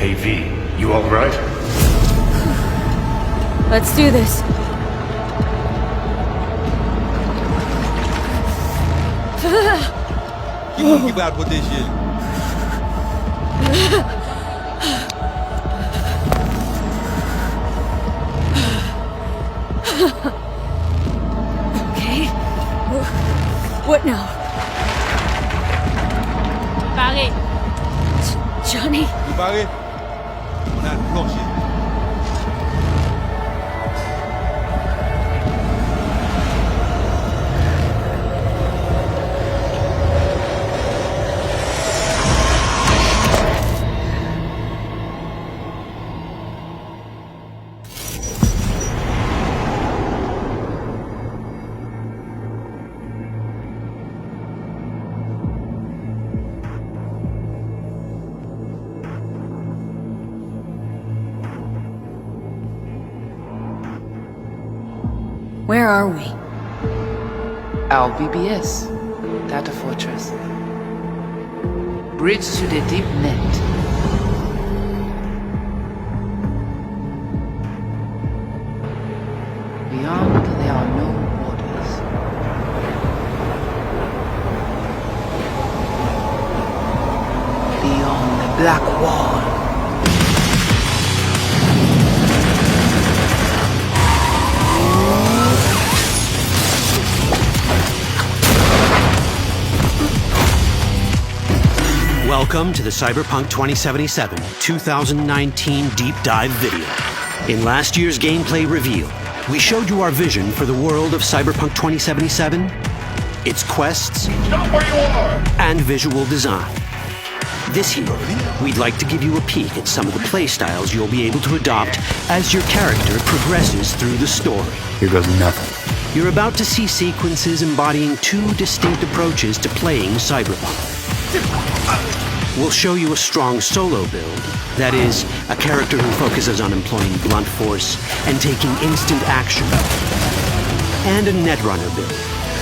Hey V, you alright? Let's do this. Give out what this is. Okay. What now? Barré. Johnny? You barré? On a le plancher. Where are we? LBBS, Data Fortress. Bridge to the deep net. Beyond, there are no borders. Beyond the black wall. Welcome to the Cyberpunk 2077 2019 Deep Dive video. In last year's gameplay reveal, we showed you our vision for the world of Cyberpunk 2077, its quests, Stop where you are! and visual design. This year, we'd like to give you a peek at some of the playstyles you'll be able to adopt as your character progresses through the story. Here goes nothing. You're about to see sequences embodying two distinct approaches to playing Cyberpunk. We'll show you a strong solo build, that is, a character who focuses on employing blunt force and taking instant action. And a netrunner build,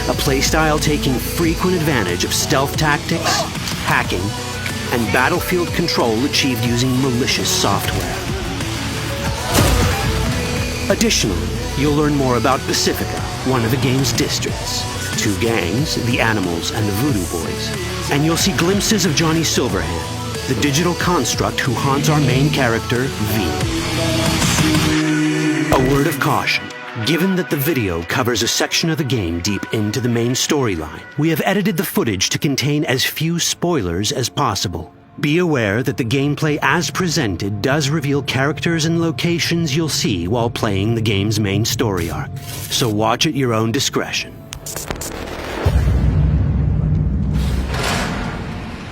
a playstyle taking frequent advantage of stealth tactics, hacking, and battlefield control achieved using malicious software. Additionally, you'll learn more about Pacifica, one of the game's districts, two gangs, the Animals and the Voodoo Boys, and you'll see glimpses of Johnny Silverhand, the digital construct who haunts our main character, V. A word of caution. Given that the video covers a section of the game deep into the main storyline, we have edited the footage to contain as few spoilers as possible. Be aware that the gameplay as presented does reveal characters and locations you'll see while playing the game's main story arc, so watch at your own discretion.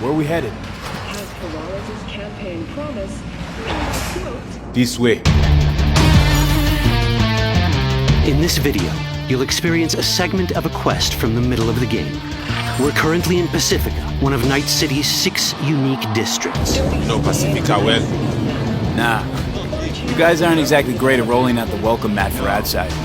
Where are we headed? As Peralez's campaign promise, quote, This way. In this video, you'll experience a segment of a quest from the middle of the game. We're currently in Pacifica, one of Night City's 6 unique districts. No Pacifica well. Nah. You guys aren't exactly great at rolling out the welcome mat for outsiders.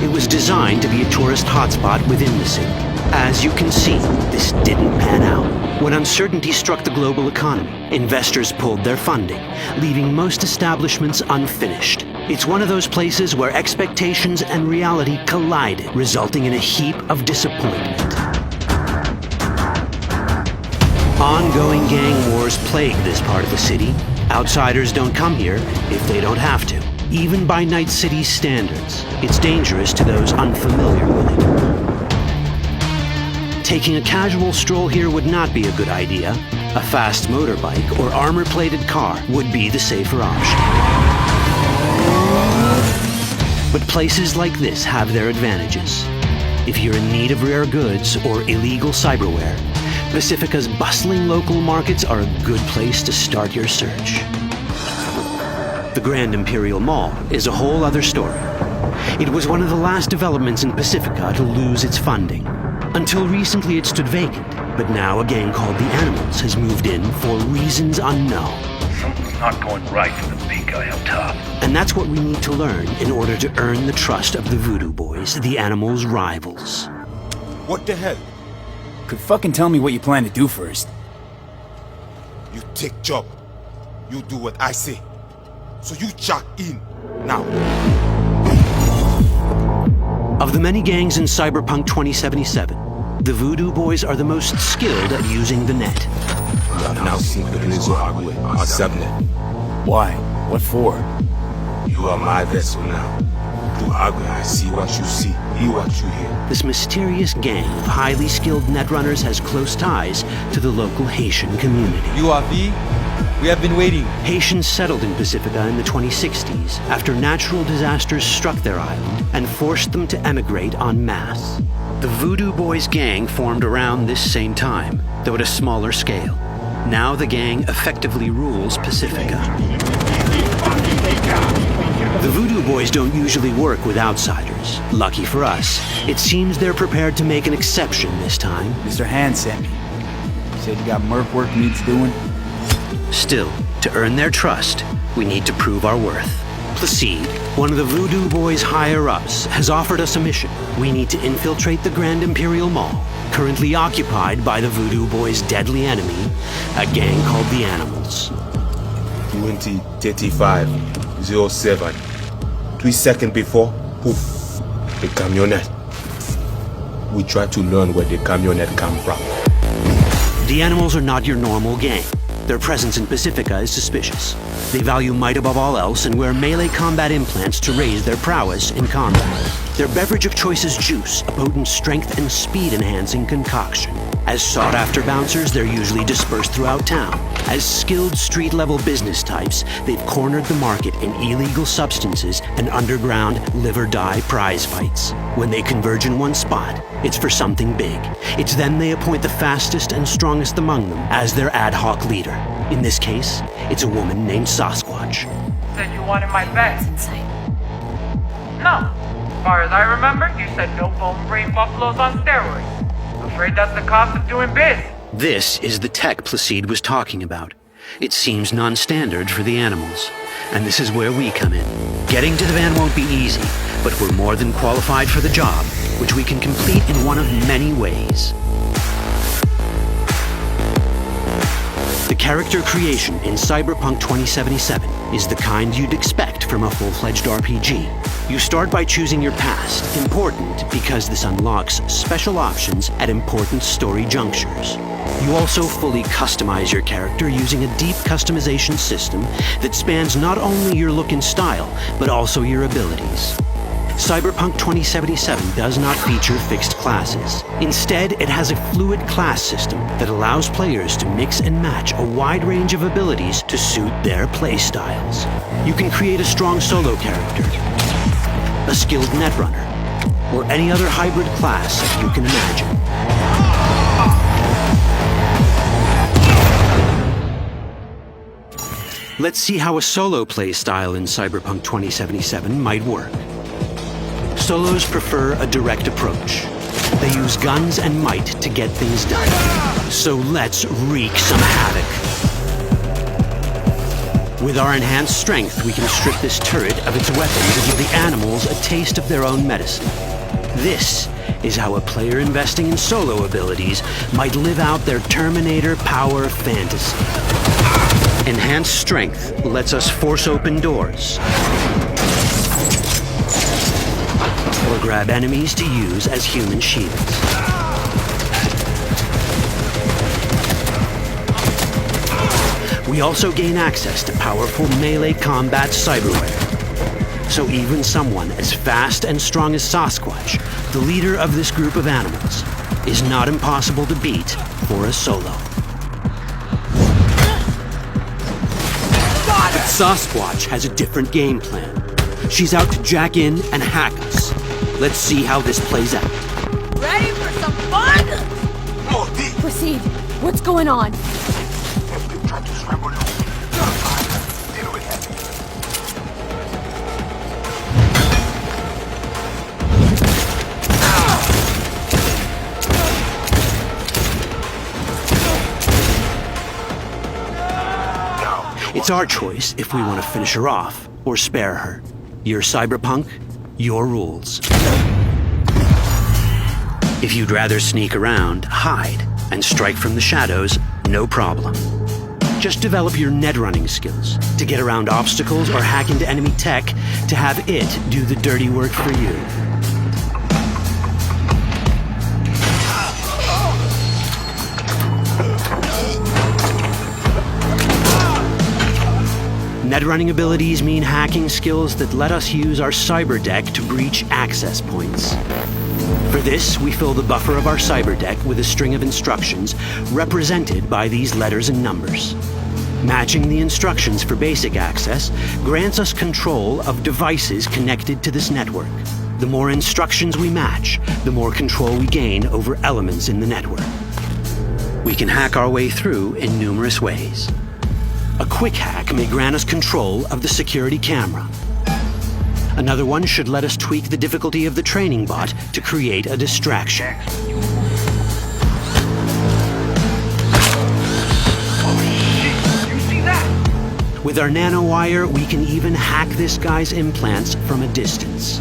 It was designed to be a tourist hotspot within the city. As you can see, this didn't pan out. When uncertainty struck the global economy, investors pulled their funding, leaving most establishments unfinished. It's one of those places where expectations and reality collided, resulting in a heap of disappointment. Ongoing gang wars plague this part of the city. Outsiders don't come here if they don't have to. Even by Night City's standards, it's dangerous to those unfamiliar with it. Taking a casual stroll here would not be a good idea. A fast motorbike or armor-plated car would be the safer option. But places like this have their advantages. If you're in need of rare goods or illegal cyberware, Pacifica's bustling local markets are a good place to start your search. The Grand Imperial Mall is a whole other story. It was one of the last developments in Pacifica to lose its funding. Until recently it stood vacant, but now a gang called the Animals has moved in for reasons unknown. Something's not going right for the big guy up top. And that's what we need to learn in order to earn the trust of the Voodoo Boys, the Animals' rivals. What the hell? Could fucking tell me what you plan to do first. You take job. You do what I say. So you jack in. Now. Of the many gangs in Cyberpunk 2077, the Voodoo Boys are the most skilled at using the net. You have now seen Pekinizo Agwe, our subnet. Why? What for? You are my vessel now. Through Agwe, I see what you see, hear what you hear. This mysterious gang of highly skilled netrunners has close ties to the local Haitian community. You are V? We have been waiting. Haitians settled in Pacifica in the 2060s after natural disasters struck their island and forced them to emigrate en masse. The Voodoo Boys gang formed around this same time, though at a smaller scale. Now the gang effectively rules Pacifica. The Voodoo Boys don't usually work with outsiders. Lucky for us, it seems they're prepared to make an exception this time. Mr. Hand sent me. Said you got merc work needs doing. Still, to earn their trust, we need to prove our worth. Placide, one of the Voodoo Boys' higher-ups, has offered us a mission. We need to infiltrate the Grand Imperial Mall, currently occupied by the Voodoo Boys' deadly enemy, a gang called the Animals. 20:35:07. 3 seconds before, poof, the camionette. We try to learn where the camionette come from. The Animals are not your normal gang. Their presence in Pacifica is suspicious. They value might above all else and wear melee combat implants to raise their prowess in combat. Their beverage of choice is juice, a potent strength and speed-enhancing concoction. As sought-after bouncers, they're usually dispersed throughout town. As skilled street-level business types, they've cornered the market in illegal substances and underground live-or-die prize fights. When they converge in one spot, it's for something big. It's then they appoint the fastest and strongest among them as their ad hoc leader. In this case, it's a woman named Sasquatch. Said you wanted my bet. Insane. No. As far as I remember, you said no bone brain buffaloes on steroids. Afraid that's the cost of doing biz. This is the tech Placide was talking about. It seems non-standard for the Animals. And this is where we come in. Getting to the van won't be easy, but we're more than qualified for the job, which we can complete in one of many ways. The character creation in Cyberpunk 2077 is the kind you'd expect from a full-fledged RPG. You start by choosing your past, important because this unlocks special options at important story junctures. You also fully customize your character using a deep customization system that spans not only your look and style, but also your abilities. Cyberpunk 2077 does not feature fixed classes. Instead, it has a fluid class system that allows players to mix and match a wide range of abilities to suit their playstyles. You can create a strong solo character, a skilled netrunner, or any other hybrid class that you can imagine. Let's see how a solo play style in Cyberpunk 2077 might work. Solos prefer a direct approach. They use guns and might to get things done. So let's wreak some havoc. With our enhanced strength, we can strip this turret of its weapons and give the Animals a taste of their own medicine. This is how a player investing in solo abilities might live out their Terminator power fantasy. Enhanced strength lets us force open doors, or grab enemies to use as human shields. We also gain access to powerful melee combat cyberware. So even someone as fast and strong as Sasquatch, the leader of this group of animals, is not impossible to beat for a solo. But Sasquatch has a different game plan. She's out to jack in and hack us. Let's see how this plays out. Ready for some fun? Proceed. What's going on? It's our choice if we want to finish her off or spare her. You're Cyberpunk, your rules. If you'd rather sneak around, hide, and strike from the shadows, no problem. Just develop your net running skills to get around obstacles or hack into enemy tech to have it do the dirty work for you. Net running abilities mean hacking skills that let us use our cyber deck to breach access points. For this, we fill the buffer of our cyber deck with a string of instructions represented by these letters and numbers. Matching the instructions for basic access grants us control of devices connected to this network. The more instructions we match, the more control we gain over elements in the network. We can hack our way through in numerous ways. A quick hack may grant us control of the security camera. Another one should let us tweak the difficulty of the training bot to create a distraction. With our nanowire, we can even hack this guy's implants from a distance.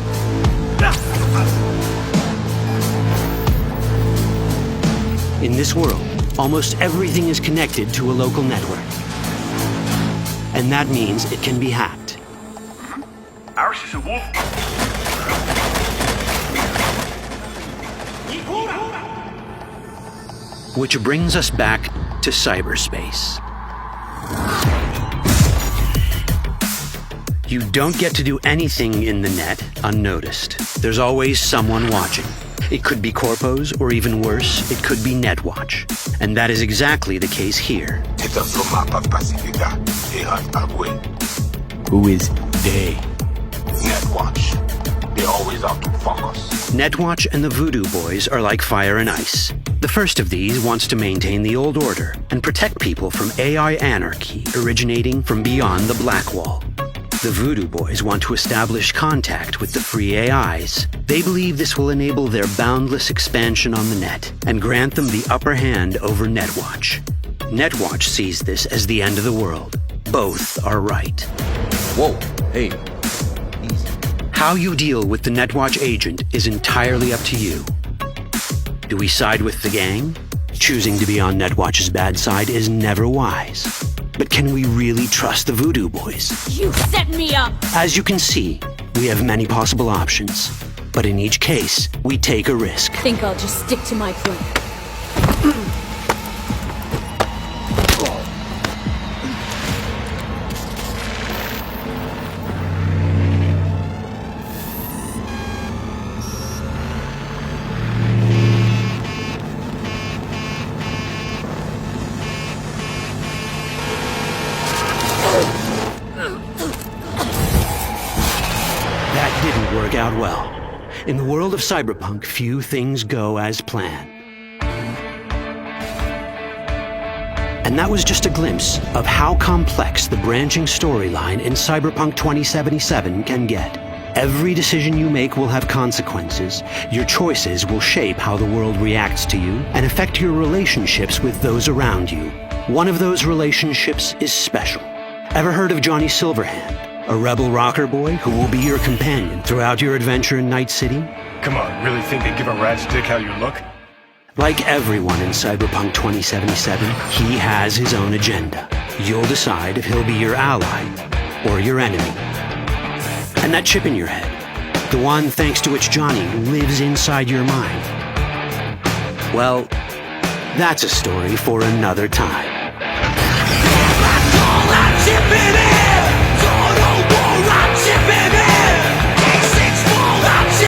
In this world, almost everything is connected to a local network. And that means it can be hacked. Ours is a wolf. Which brings us back to cyberspace. You don't get to do anything in the net unnoticed. There's always someone watching. It could be corpos, or even worse, it could be Netwatch. And that is exactly the case here. Who is they? Netwatch. They're always out to fuck us. Netwatch and the Voodoo Boys are like fire and ice. The first of these wants to maintain the old order and protect people from AI anarchy originating from beyond the Black Wall. The Voodoo Boys want to establish contact with the free AIs. They believe this will enable their boundless expansion on the net and grant them the upper hand over Netwatch. Netwatch sees this as the end of the world. Both are right. Whoa, hey, easy. How you deal with the Netwatch agent is entirely up to you. Do we side with the gang? Choosing to be on Netwatch's bad side is never wise. But can we really trust the Voodoo Boys? You set me up! As you can see, we have many possible options. But in each case, we take a risk. Think I'll just stick to my plan. Work out well. In the world of Cyberpunk, few things go as planned. And that was just a glimpse of how complex the branching storyline in Cyberpunk 2077 can get. Every decision you make will have consequences. Your choices will shape how the world reacts to you and affect your relationships with those around you. One of those relationships is special. Ever heard of Johnny Silverhand? A rebel rocker boy who will be your companion throughout your adventure in Night City? Come on, really think they give a rat's dick how you look? Like everyone in Cyberpunk 2077, he has his own agenda. You'll decide if he'll be your ally or your enemy. And that chip in your head, the one thanks to which Johnny lives inside your mind, well, that's a story for another time.